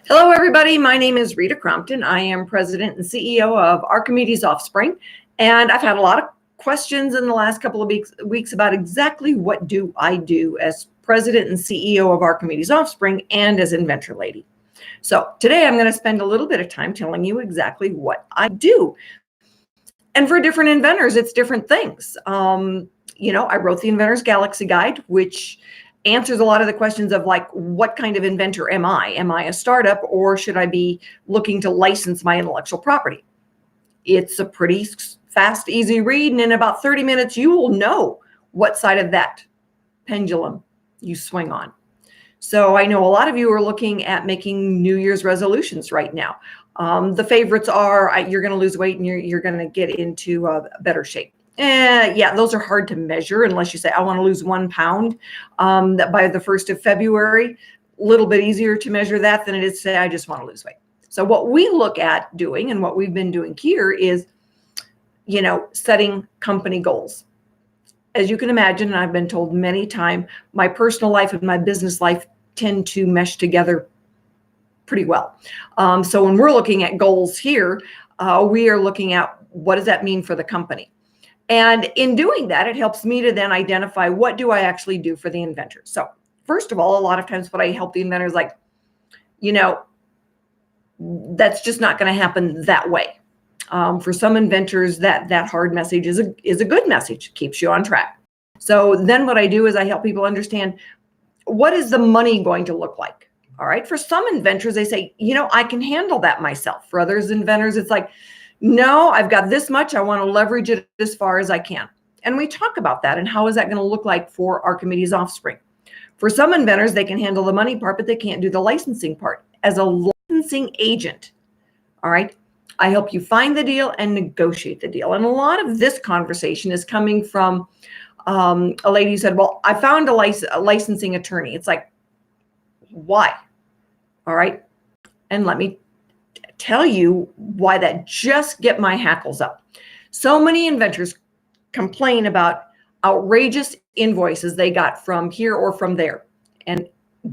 Hello, everybody. My name is Rita Crompton. I am president and CEO of Archimedes Offspring, and I've had a lot of questions in the last couple of weeks about exactly what do I do as president and CEO of Archimedes Offspring and as inventor lady. So today I'm going to spend a little bit of time telling you exactly what I do. And for different inventors, it's different things. I wrote the Inventor's Galaxy Guide, which answers a lot of the questions of like, what kind of inventor am I? Am I a startup, or should I be looking to license my intellectual property? It's a pretty fast, easy read, and in about 30 minutes, you will know what side of that pendulum you swing on. So I know a lot of you are looking at making New Year's resolutions right now. The favorites are you're going to lose weight and you're going to get into better shape. Yeah, those are hard to measure unless you say, I want to lose 1 pound that by the 1st of February. A little bit easier to measure that than it is to say, I just want to lose weight. So what we look at doing and what we've been doing here is, setting company goals. As you can imagine, and I've been told many times, my personal life and my business life tend to mesh together pretty well. So when we're looking at goals here, we are looking at what does that mean for the company? And in doing that, it helps me to then identify what do I actually do for the inventor. So first of all, a lot of times what I help the inventors like, that's just not going to happen that way. For some inventors, that hard message is a good message, keeps you on track. So then what I do is I help people understand, what is the money going to look like? All right. For some inventors, they say, I can handle that myself. For others inventors, it's like, no, I've got this much. I want to leverage it as far as I can. And we talk about that and how is that going to look like for Archimedes Offspring. For some inventors, they can handle the money part, but they can't do the licensing part. As a licensing agent, all right, I help you find the deal and negotiate the deal. And a lot of this conversation is coming from a lady who said, well, I found a licensing attorney. It's like, why? All right. And let me tell you why that just get my hackles up. So many inventors complain about outrageous invoices they got from here or from there. And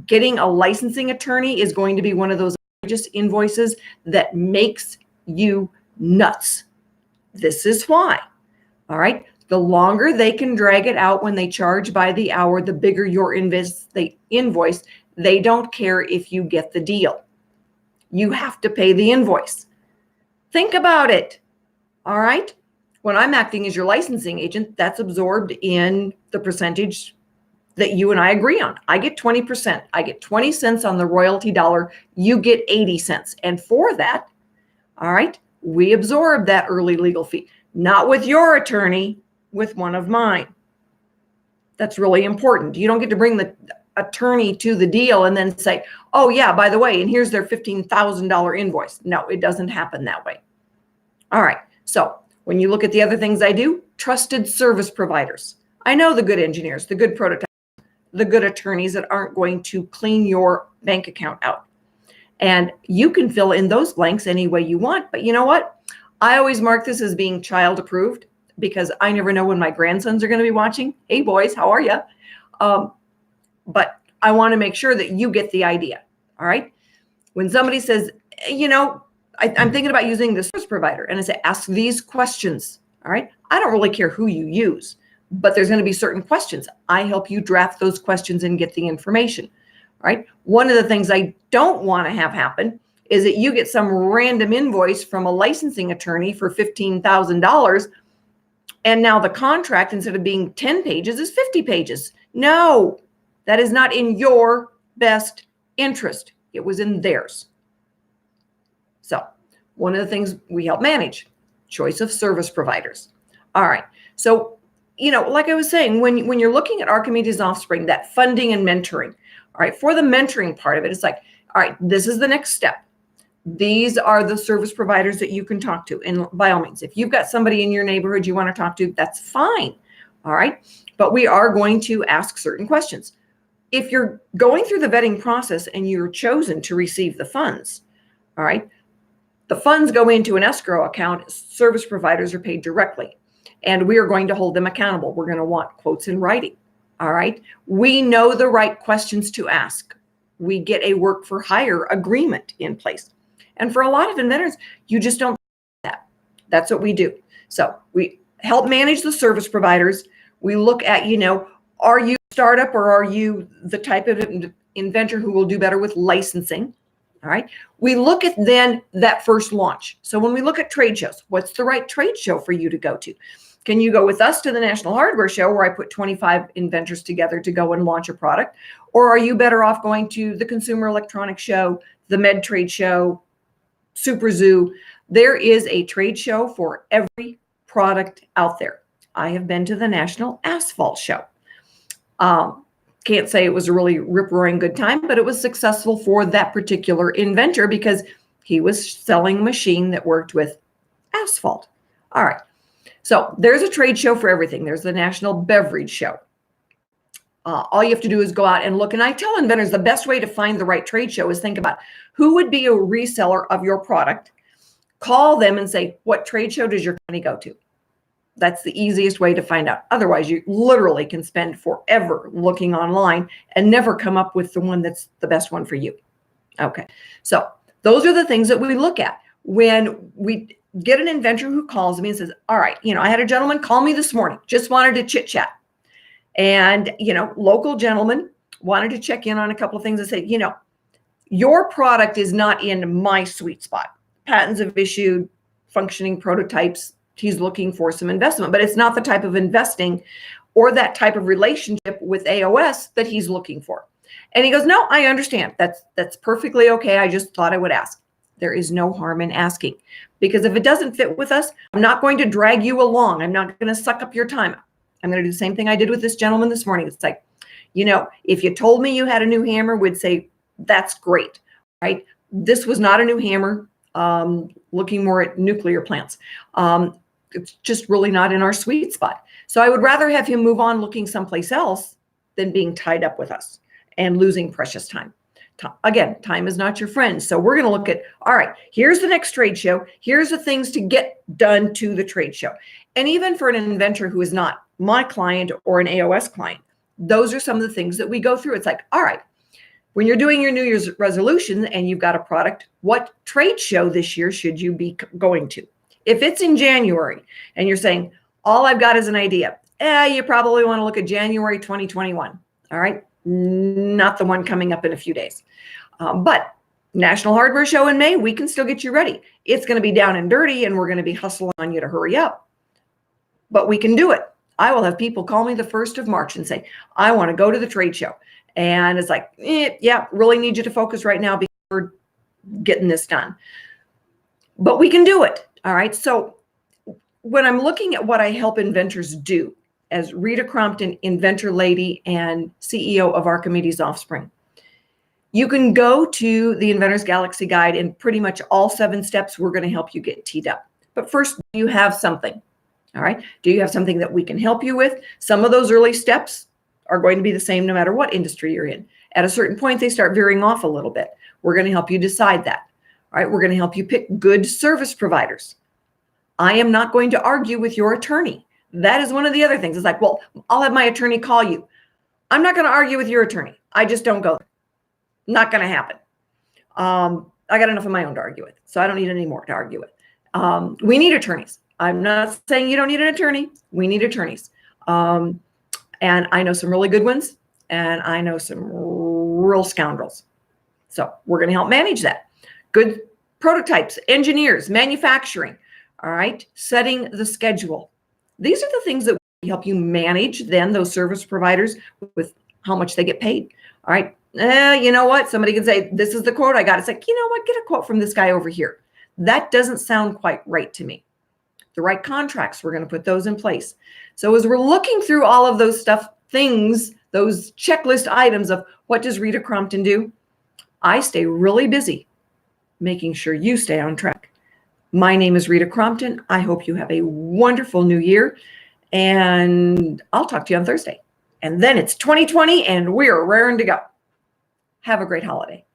getting a licensing attorney is going to be one of those outrageous invoices that makes you nuts. This is why. All right. The longer they can drag it out when they charge by the hour, the bigger your invoice. They don't care if you get the deal. You have to pay the invoice. Think about it. All right. When I'm acting as your licensing agent, that's absorbed in the percentage that you and I agree on. I get 20%. I get 20 cents on the royalty dollar. You get 80 cents. And for that, all right, we absorb that early legal fee. Not with your attorney, with one of mine. That's really important. You don't get to bring the attorney to the deal and then say, oh yeah, by the way, and here's their $15,000 invoice. No, it doesn't happen that way. All right. So when you look at the other things I do, trusted service providers. I know the good engineers, the good prototypes, the good attorneys that aren't going to clean your bank account out. And you can fill in those blanks any way you want. But you know what? I always mark this as being child approved because I never know when my grandsons are going to be watching. Hey boys, how are you? But I want to make sure that you get the idea. All right. When somebody says, I'm thinking about using this service provider, and I say, ask these questions. All right. I don't really care who you use, but there's going to be certain questions. I help you draft those questions and get the information. All right. One of the things I don't want to have happen is that you get some random invoice from a licensing attorney for $15,000. And now the contract, instead of being 10 pages, is 50 pages. No. That is not in your best interest. It was in theirs. So one of the things we help manage, choice of service providers. All right. So, like I was saying, when you're looking at Archimedes Offspring, that funding and mentoring, all right, for the mentoring part of it, it's like, all right, this is the next step. These are the service providers that you can talk to. And by all means, if you've got somebody in your neighborhood you want to talk to, that's fine. All right. But we are going to ask certain questions. If you're going through the vetting process and you're chosen to receive the funds, all right, the funds go into an escrow account. Service providers are paid directly, and we are going to hold them accountable. We're going to want quotes in writing. All right. We know the right questions to ask. We get a work for hire agreement in place. And for a lot of inventors, you just don't do that. That's what we do. So we help manage the service providers. We look at, are you a startup or are you the type of inventor who will do better with licensing? All right. We look at then that first launch. So when we look at trade shows, what's the right trade show for you to go to? Can you go with us to the National Hardware Show where I put 25 inventors together to go and launch a product? Or are you better off going to the Consumer Electronics Show, the Med Trade Show, Super Zoo? There is a trade show for every product out there. I have been to the National Asphalt Show. Can't say it was a really rip-roaring good time, but it was successful for that particular inventor because he was selling a machine that worked with asphalt. All right. So there's a trade show for everything. There's the National Beverage Show. All you have to do is go out and look. And I tell inventors the best way to find the right trade show is think about who would be a reseller of your product. Call them and say, what trade show does your company go to? That's the easiest way to find out. Otherwise, you literally can spend forever looking online and never come up with the one that's the best one for you. Okay. So those are the things that we look at when we get an inventor who calls me and says, all right, I had a gentleman call me this morning, just wanted to chit chat. And, local gentleman wanted to check in on a couple of things and say, your product is not in my sweet spot. Patents have issued, functioning prototypes. He's looking for some investment, but it's not the type of investing or that type of relationship with AOS that he's looking for. And he goes, no, I understand. That's perfectly okay. I just thought I would ask. There is no harm in asking, because if it doesn't fit with us, I'm not going to drag you along. I'm not going to suck up your time. I'm going to do the same thing I did with this gentleman this morning. It's like, if you told me you had a new hammer, we'd say, that's great, right? This was not a new hammer, looking more at nuclear plants. It's just really not in our sweet spot. So I would rather have him move on looking someplace else than being tied up with us and losing precious time. Again, time is not your friend. So we're going to look at, all right, here's the next trade show. Here's the things to get done to the trade show. And even for an inventor who is not my client or an AOS client, those are some of the things that we go through. It's like, all right, when you're doing your New Year's resolution and you've got a product, what trade show this year should you be going to? If it's in January and you're saying, all I've got is an idea, you probably want to look at January 2021. All right. Not the one coming up in a few days. But National Hardware Show in May, we can still get you ready. It's going to be down and dirty and we're going to be hustling on you to hurry up. But we can do it. I will have people call me the 1st of March and say, I want to go to the trade show. And it's like, yeah, really need you to focus right now because we're getting this done. But we can do it. All right. So when I'm looking at what I help inventors do, as Rita Crompton, inventor lady and CEO of Archimedes Offspring, you can go to the Inventor's Galaxy Guide and pretty much all 7 steps, we're going to help you get teed up. But first, do you have something? All right. Do you have something that we can help you with? Some of those early steps are going to be the same no matter what industry you're in. At a certain point, they start veering off a little bit. We're going to help you decide that. All right. We're going to help you pick good service providers. I am not going to argue with your attorney. That is one of the other things. It's like, well, I'll have my attorney call you. I'm not going to argue with your attorney. I just don't go there. Not going to happen. I got enough of my own to argue with, so I don't need any more to argue with. We need attorneys. I'm not saying you don't need an attorney. We need attorneys. And I know some really good ones, and I know some real scoundrels. So we're going to help manage that. Good prototypes, engineers, manufacturing, all right, setting the schedule. These are the things that help you manage then those service providers with how much they get paid. All right. You know what? Somebody can say, this is the quote I got. It's like, you know what? Get a quote from this guy over here. That doesn't sound quite right to me. The right contracts, we're going to put those in place. So as we're looking through all of those things, those checklist items of what does Rita Crompton do? I stay really busy making sure you stay on track. My name is Rita Crompton. I hope you have a wonderful new year, and I'll talk to you on Thursday. And then it's 2020 and we're raring to go. Have a great holiday.